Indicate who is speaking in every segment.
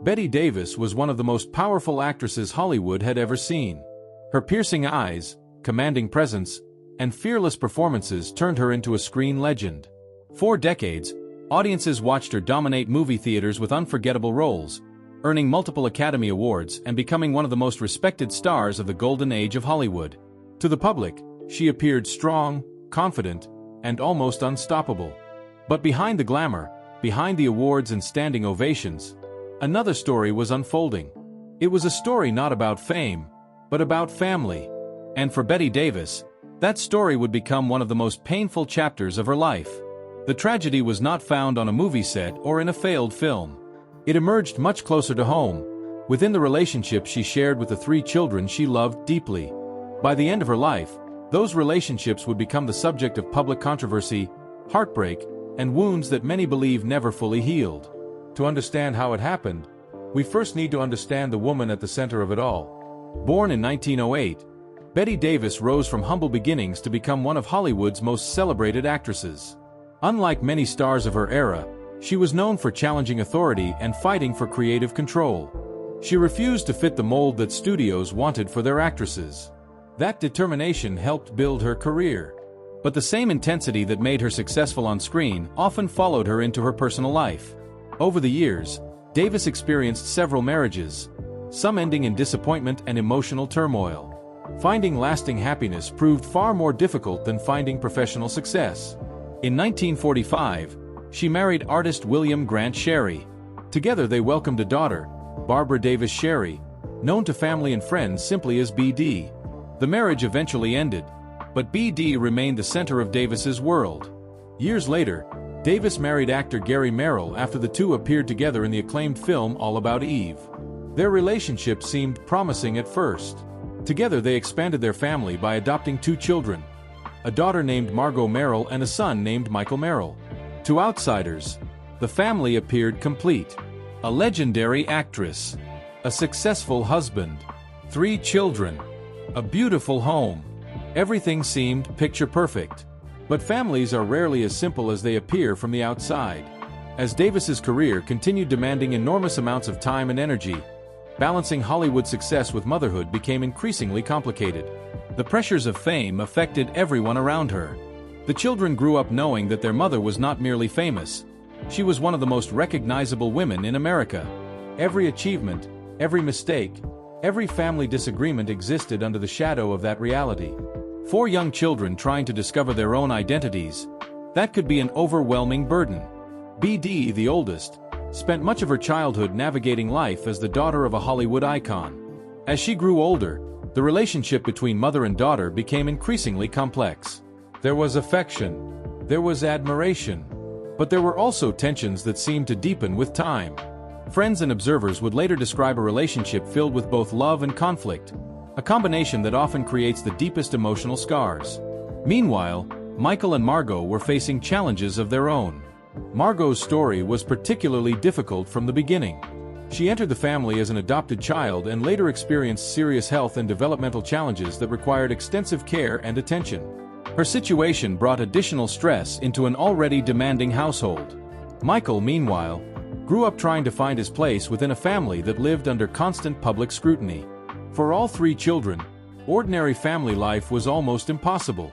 Speaker 1: Bette Davis was one of the most powerful actresses Hollywood had ever seen. Her piercing eyes, commanding presence, and fearless performances turned her into a screen legend. For decades, audiences watched her dominate movie theaters with unforgettable roles, earning multiple Academy Awards and becoming one of the most respected stars of the golden age of Hollywood. To the public, she appeared strong, confident, and almost unstoppable. But behind the glamour, behind the awards and standing ovations, another story was unfolding. It was a story not about fame, but about family. And for Bette Davis, that story would become one of the most painful chapters of her life. The tragedy was not found on a movie set or in a failed film. It emerged much closer to home, within the relationship she shared with the 3 children she loved deeply. By the end of her life, those relationships would become the subject of public controversy, heartbreak, and wounds that many believe never fully healed. To understand how it happened, we first need to understand the woman at the center of it all. Born in 1908, Bette Davis rose from humble beginnings to become one of Hollywood's most celebrated actresses. Unlike many stars of her era, she was known for challenging authority and fighting for creative control. She refused to fit the mold that studios wanted for their actresses. That determination helped build her career. But the same intensity that made her successful on screen often followed her into her personal life. Over the years, Davis experienced several marriages, some ending in disappointment and emotional turmoil. Finding lasting happiness proved far more difficult than finding professional success. In 1945, she married artist William Grant Sherry. Together they welcomed a daughter, Barbara Davis Sherry, known to family and friends simply as BD. The marriage eventually ended, but BD remained the center of Davis's world. Years later, Davis married actor Gary Merrill after the two appeared together in the acclaimed film All About Eve. Their relationship seemed promising at first. Together they expanded their family by adopting 2 children, a daughter named Margot Merrill and a son named Michael Merrill. To outsiders, the family appeared complete. A legendary actress, a successful husband, 3 children, a beautiful home. Everything seemed picture perfect. But families are rarely as simple as they appear from the outside. As Davis's career continued demanding enormous amounts of time and energy, balancing Hollywood success with motherhood became increasingly complicated. The pressures of fame affected everyone around her. The children grew up knowing that their mother was not merely famous. She was one of the most recognizable women in America. Every achievement, every mistake, every family disagreement existed under the shadow of that reality. 4 young children trying to discover their own identities, that could be an overwhelming burden. BD, the oldest, spent much of her childhood navigating life as the daughter of a Hollywood icon. As she grew older, the relationship between mother and daughter became increasingly complex. There was affection, there was admiration, but there were also tensions that seemed to deepen with time. Friends and observers would later describe a relationship filled with both love and conflict, a combination that often creates the deepest emotional scars. Meanwhile, Michael and Margot were facing challenges of their own. Margot's story was particularly difficult from the beginning. She entered the family as an adopted child and later experienced serious health and developmental challenges that required extensive care and attention. Her situation brought additional stress into an already demanding household. Michael, meanwhile, grew up trying to find his place within a family that lived under constant public scrutiny. For all 3 children, ordinary family life was almost impossible.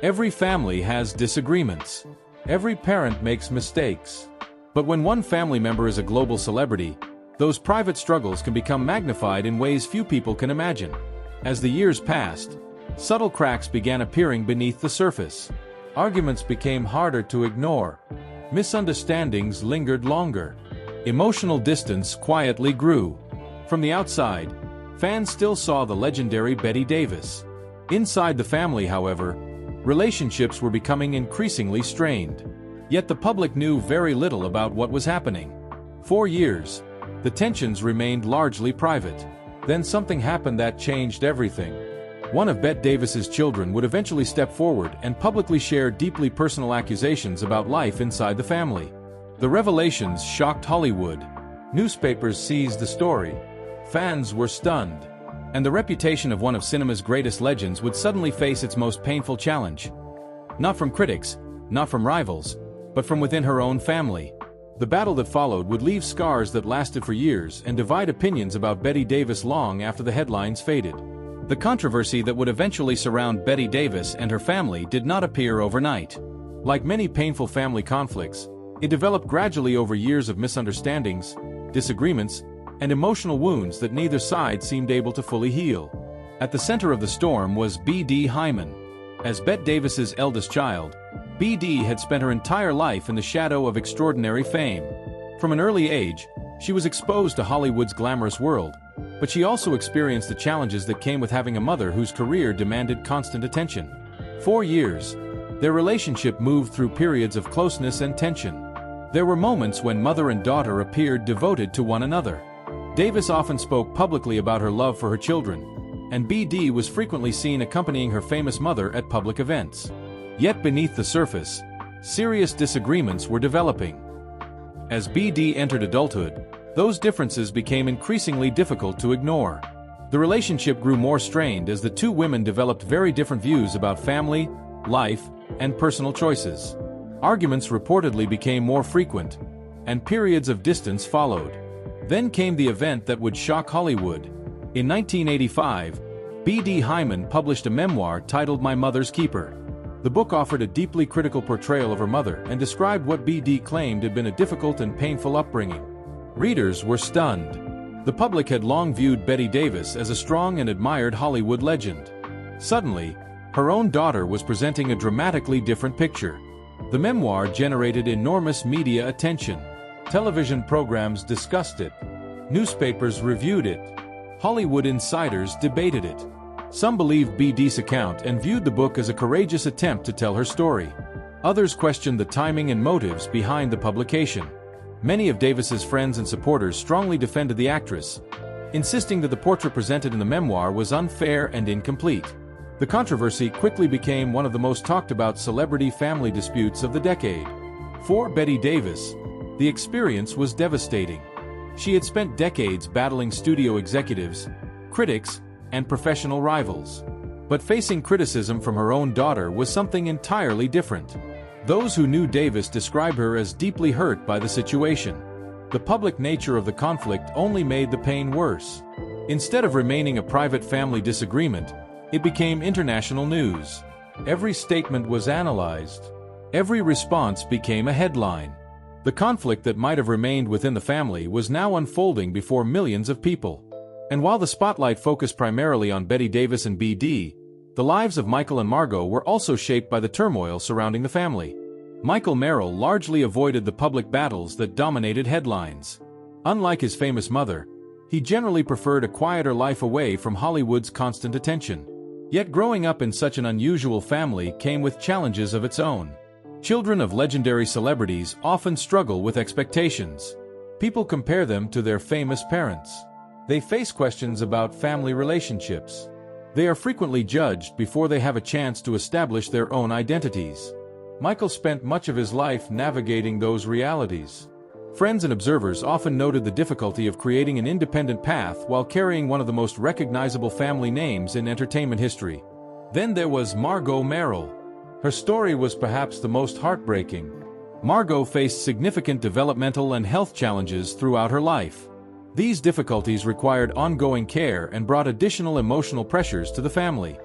Speaker 1: Every family has disagreements. Every parent makes mistakes. But when one family member is a global celebrity, those private struggles can become magnified in ways few people can imagine. As the years passed, subtle cracks began appearing beneath the surface. Arguments became harder to ignore. Misunderstandings lingered longer. Emotional distance quietly grew. From the outside, fans still saw the legendary Bette Davis. Inside the family, however, relationships were becoming increasingly strained. Yet the public knew very little about what was happening. For years, the tensions remained largely private. Then something happened that changed everything. One of Bette Davis's children would eventually step forward and publicly share deeply personal accusations about life inside the family. The revelations shocked Hollywood. Newspapers seized the story. Fans were stunned. And the reputation of one of cinema's greatest legends would suddenly face its most painful challenge. Not from critics, not from rivals, but from within her own family. The battle that followed would leave scars that lasted for years and divide opinions about Bette Davis long after the headlines faded. The controversy that would eventually surround Bette Davis and her family did not appear overnight. Like many painful family conflicts, it developed gradually over years of misunderstandings, disagreements, and emotional wounds that neither side seemed able to fully heal. At the center of the storm was B.D. Hyman. As Bette Davis's eldest child, B.D. had spent her entire life in the shadow of extraordinary fame. From an early age, she was exposed to Hollywood's glamorous world, but she also experienced the challenges that came with having a mother whose career demanded constant attention. For years, their relationship moved through periods of closeness and tension. There were moments when mother and daughter appeared devoted to one another. Davis often spoke publicly about her love for her children, and B.D. was frequently seen accompanying her famous mother at public events. Yet beneath the surface, serious disagreements were developing. As B.D. entered adulthood, those differences became increasingly difficult to ignore. The relationship grew more strained as the two women developed very different views about family, life, and personal choices. Arguments reportedly became more frequent, and periods of distance followed. Then came the event that would shock Hollywood. In 1985, B.D. Hyman published a memoir titled My Mother's Keeper. The book offered a deeply critical portrayal of her mother and described what B.D. claimed had been a difficult and painful upbringing. Readers were stunned. The public had long viewed Bette Davis as a strong and admired Hollywood legend. Suddenly, her own daughter was presenting a dramatically different picture. The memoir generated enormous media attention. Television programs discussed it. Newspapers reviewed it. Hollywood insiders debated it. Some believed B.D.'s account and viewed the book as a courageous attempt to tell her story. Others questioned the timing and motives behind the publication. Many of Davis's friends and supporters strongly defended the actress, insisting that the portrait presented in the memoir was unfair and incomplete. The controversy quickly became one of the most talked about celebrity-family disputes of the decade. For Bette Davis, the experience was devastating. She had spent decades battling studio executives, critics, and professional rivals. But facing criticism from her own daughter was something entirely different. Those who knew Davis described her as deeply hurt by the situation. The public nature of the conflict only made the pain worse. Instead of remaining a private family disagreement, it became international news. Every statement was analyzed. Every response became a headline. The conflict that might have remained within the family was now unfolding before millions of people. And while the spotlight focused primarily on Bette Davis and B.D., the lives of Michael and Margot were also shaped by the turmoil surrounding the family. Michael Merrill largely avoided the public battles that dominated headlines. Unlike his famous mother, he generally preferred a quieter life away from Hollywood's constant attention. Yet growing up in such an unusual family came with challenges of its own. Children of legendary celebrities often struggle with expectations. People compare them to their famous parents. They face questions about family relationships. They are frequently judged before they have a chance to establish their own identities. Michael spent much of his life navigating those realities. Friends and observers often noted the difficulty of creating an independent path while carrying one of the most recognizable family names in entertainment history. Then there was Margot Merrill. Her story was perhaps the most heartbreaking. Margot faced significant developmental and health challenges throughout her life. These difficulties required ongoing care and brought additional emotional pressures to the family.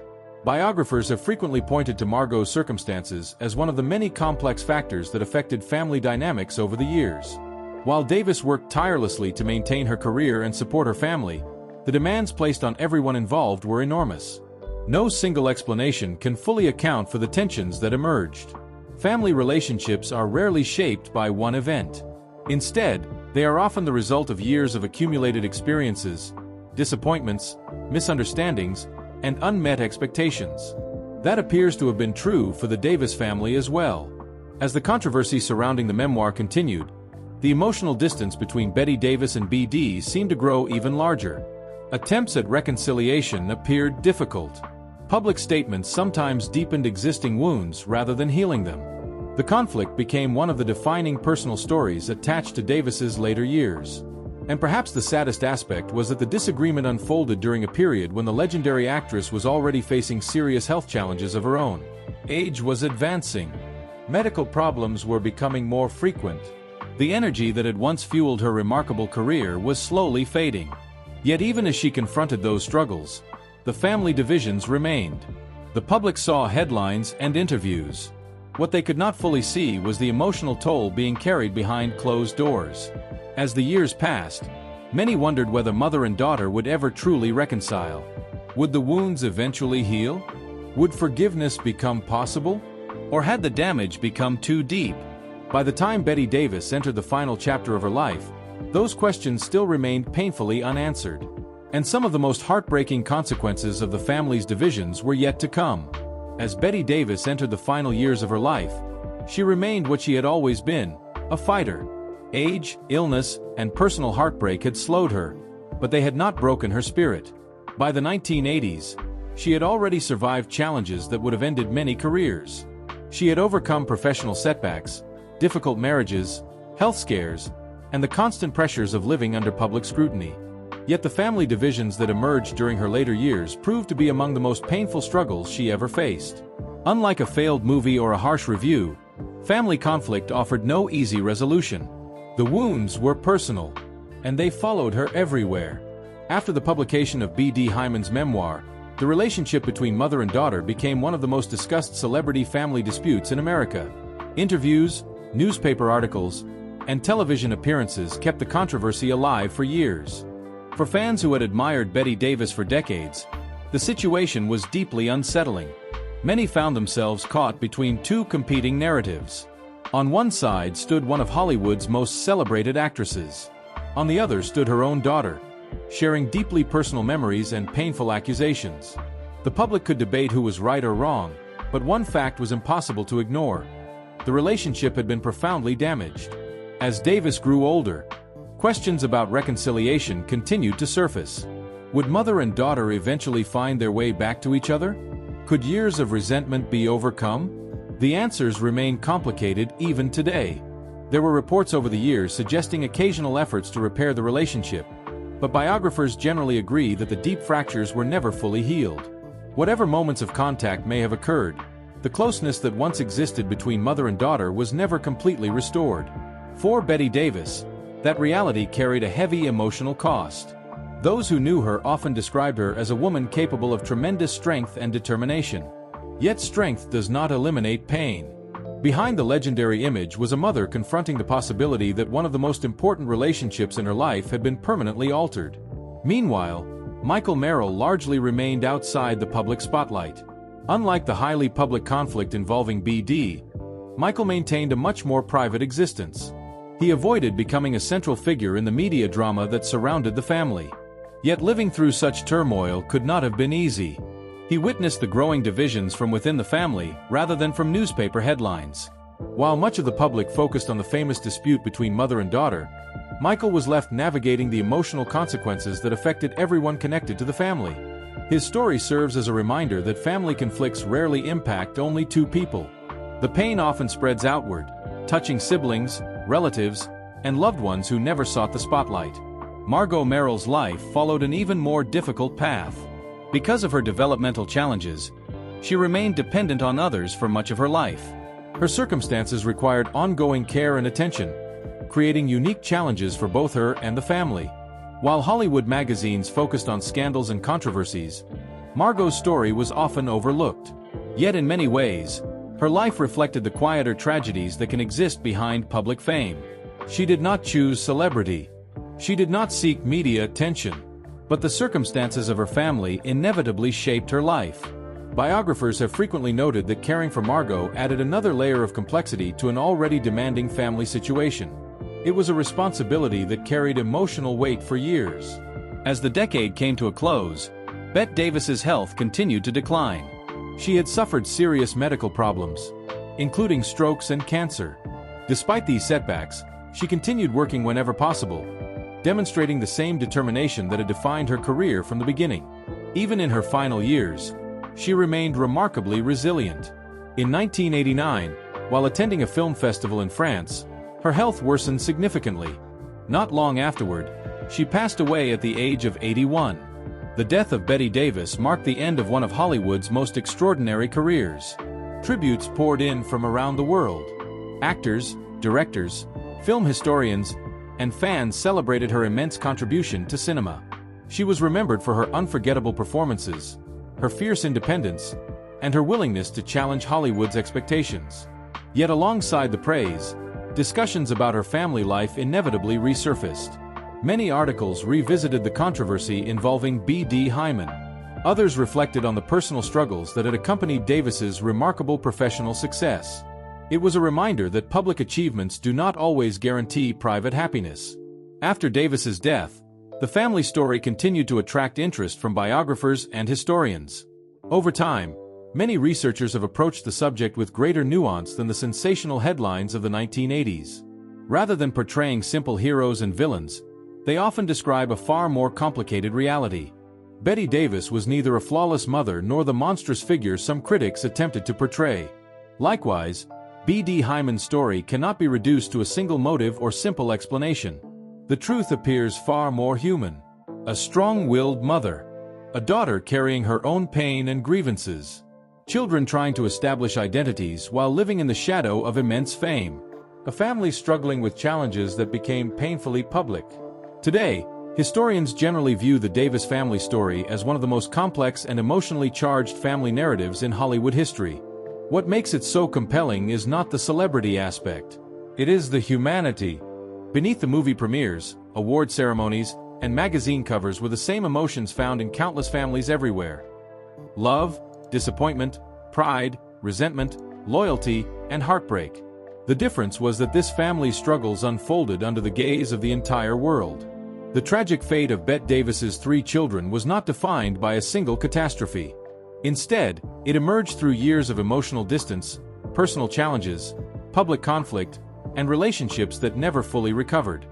Speaker 1: Biographers have frequently pointed to Margot's circumstances as one of the many complex factors that affected family dynamics over the years. While Davis worked tirelessly to maintain her career and support her family, the demands placed on everyone involved were enormous. No single explanation can fully account for the tensions that emerged. Family relationships are rarely shaped by one event. Instead, they are often the result of years of accumulated experiences, disappointments, misunderstandings, and unmet expectations. That appears to have been true for the Davis family as well. As the controversy surrounding the memoir continued, the emotional distance between Bette Davis and B.D. seemed to grow even larger. Attempts at reconciliation appeared difficult. Public statements sometimes deepened existing wounds rather than healing them. The conflict became one of the defining personal stories attached to Davis's later years. And perhaps the saddest aspect was that the disagreement unfolded during a period when the legendary actress was already facing serious health challenges of her own. Age was advancing. Medical problems were becoming more frequent. The energy that had once fueled her remarkable career was slowly fading. Yet even as she confronted those struggles, the family divisions remained. The public saw headlines and interviews. What they could not fully see was the emotional toll being carried behind closed doors. As the years passed, many wondered whether mother and daughter would ever truly reconcile. Would the wounds eventually heal? Would forgiveness become possible? Or had the damage become too deep? By the time Bette Davis entered the final chapter of her life, those questions still remained painfully unanswered. And some of the most heartbreaking consequences of the family's divisions were yet to come. As Bette Davis entered the final years of her life, she remained what she had always been, a fighter. Age, illness, and personal heartbreak had slowed her, but they had not broken her spirit. By the 1980s, she had already survived challenges that would have ended many careers. She had overcome professional setbacks, difficult marriages, health scares, and the constant pressures of living under public scrutiny. Yet the family divisions that emerged during her later years proved to be among the most painful struggles she ever faced. Unlike a failed movie or a harsh review, family conflict offered no easy resolution. The wounds were personal, and they followed her everywhere. After the publication of B.D. Hyman's memoir, the relationship between mother and daughter became one of the most discussed celebrity family disputes in America. Interviews, newspaper articles, and television appearances kept the controversy alive for years. For fans who had admired Bette Davis for decades, the situation was deeply unsettling. Many found themselves caught between two competing narratives. On one side stood one of Hollywood's most celebrated actresses. On the other stood her own daughter, sharing deeply personal memories and painful accusations. The public could debate who was right or wrong, but one fact was impossible to ignore. The relationship had been profoundly damaged. As Davis grew older, questions about reconciliation continued to surface. Would mother and daughter eventually find their way back to each other? Could years of resentment be overcome? The answers remain complicated even today. There were reports over the years suggesting occasional efforts to repair the relationship, but biographers generally agree that the deep fractures were never fully healed. Whatever moments of contact may have occurred, the closeness that once existed between mother and daughter was never completely restored. For Bette Davis, that reality carried a heavy emotional cost. Those who knew her often described her as a woman capable of tremendous strength and determination. Yet strength does not eliminate pain. Behind the legendary image was a mother confronting the possibility that one of the most important relationships in her life had been permanently altered. Meanwhile, Michael Merrill largely remained outside the public spotlight. Unlike the highly public conflict involving B.D., Michael maintained a much more private existence. He avoided becoming a central figure in the media drama that surrounded the family. Yet living through such turmoil could not have been easy. He witnessed the growing divisions from within the family rather than from newspaper headlines. While much of the public focused on the famous dispute between mother and daughter, Michael was left navigating the emotional consequences that affected everyone connected to the family. His story serves as a reminder that family conflicts rarely impact only two people. The pain often spreads outward, touching siblings, relatives, and loved ones who never sought the spotlight. Margot Merrill's life followed an even more difficult path. Because of her developmental challenges, she remained dependent on others for much of her life. Her circumstances required ongoing care and attention, creating unique challenges for both her and the family. While Hollywood magazines focused on scandals and controversies, Margot's story was often overlooked. Yet in many ways, her life reflected the quieter tragedies that can exist behind public fame. She did not choose celebrity. She did not seek media attention. But the circumstances of her family inevitably shaped her life. Biographers have frequently noted that caring for Margot added another layer of complexity to an already demanding family situation. It was a responsibility that carried emotional weight for years. As the decade came to a close, Bette Davis's health continued to decline. She had suffered serious medical problems, including strokes and cancer. Despite these setbacks, she continued working whenever possible, demonstrating the same determination that had defined her career from the beginning. Even in her final years, she remained remarkably resilient. In 1989, while attending a film festival in France, her health worsened significantly. Not long afterward, she passed away at the age of 81. The death of Bette Davis marked the end of one of Hollywood's most extraordinary careers. Tributes poured in from around the world. Actors, directors, Film historians and fans celebrated her immense contribution to cinema. She was remembered for her unforgettable performances, her fierce independence, and her willingness to challenge Hollywood's expectations. Yet alongside the praise, discussions about her family life inevitably resurfaced. Many articles revisited the controversy involving B.D. Hyman. Others reflected on the personal struggles that had accompanied Davis's remarkable professional success. It was a reminder that public achievements do not always guarantee private happiness. After Davis's death, the family story continued to attract interest from biographers and historians. Over time, many researchers have approached the subject with greater nuance than the sensational headlines of the 1980s. Rather than portraying simple heroes and villains, they often describe a far more complicated reality. Bette Davis was neither a flawless mother nor the monstrous figure some critics attempted to portray. Likewise, B.D. Hyman's story cannot be reduced to a single motive or simple explanation. The truth appears far more human. A strong-willed mother. A daughter carrying her own pain and grievances. Children trying to establish identities while living in the shadow of immense fame. A family struggling with challenges that became painfully public. Today, historians generally view the Davis family story as one of the most complex and emotionally charged family narratives in Hollywood history. What makes it so compelling is not the celebrity aspect. It is the humanity. Beneath the movie premieres, award ceremonies, and magazine covers were the same emotions found in countless families everywhere. Love, disappointment, pride, resentment, loyalty, and heartbreak. The difference was that this family's struggles unfolded under the gaze of the entire world. The tragic fate of Bette Davis's 3 children was not defined by a single catastrophe. Instead, it emerged through years of emotional distance, personal challenges, public conflict, and relationships that never fully recovered.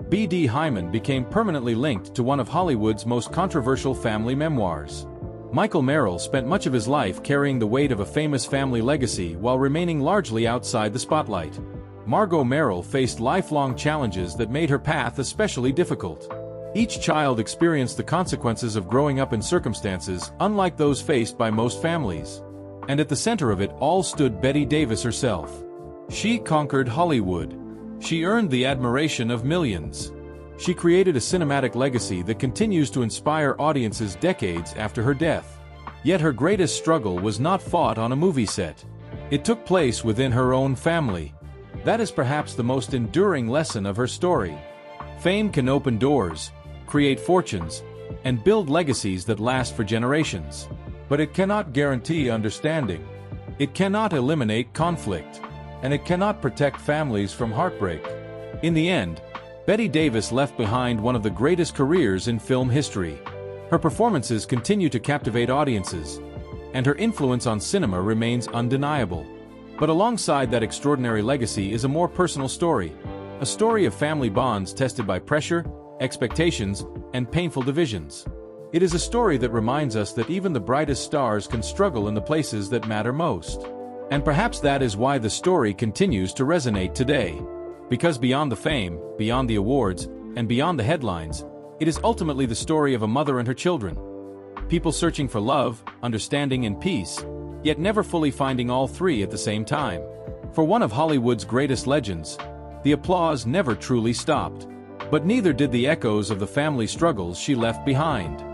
Speaker 1: B.D. Hyman became permanently linked to one of Hollywood's most controversial family memoirs. Michael Merrill spent much of his life carrying the weight of a famous family legacy while remaining largely outside the spotlight. Margot Merrill faced lifelong challenges that made her path especially difficult. Each child experienced the consequences of growing up in circumstances unlike those faced by most families. And at the center of it all stood Bette Davis herself. She conquered Hollywood. She earned the admiration of millions. She created a cinematic legacy that continues to inspire audiences decades after her death. Yet her greatest struggle was not fought on a movie set. It took place within her own family. That is perhaps the most enduring lesson of her story. Fame can open doors, create fortunes, and build legacies that last for generations. But it cannot guarantee understanding. It cannot eliminate conflict. And it cannot protect families from heartbreak. In the end, Bette Davis left behind one of the greatest careers in film history. Her performances continue to captivate audiences, and her influence on cinema remains undeniable. But alongside that extraordinary legacy is a more personal story. A story of family bonds tested by pressure, expectations, and painful divisions. It is a story that reminds us that even the brightest stars can struggle in the places that matter most. And perhaps that is why the story continues to resonate today. Because beyond the fame, beyond the awards, and beyond the headlines, it is ultimately the story of a mother and her children. People searching for love, understanding, and peace, yet never fully finding all three at the same time. For one of Hollywood's greatest legends, the applause never truly stopped. But neither did the echoes of the family struggles she left behind.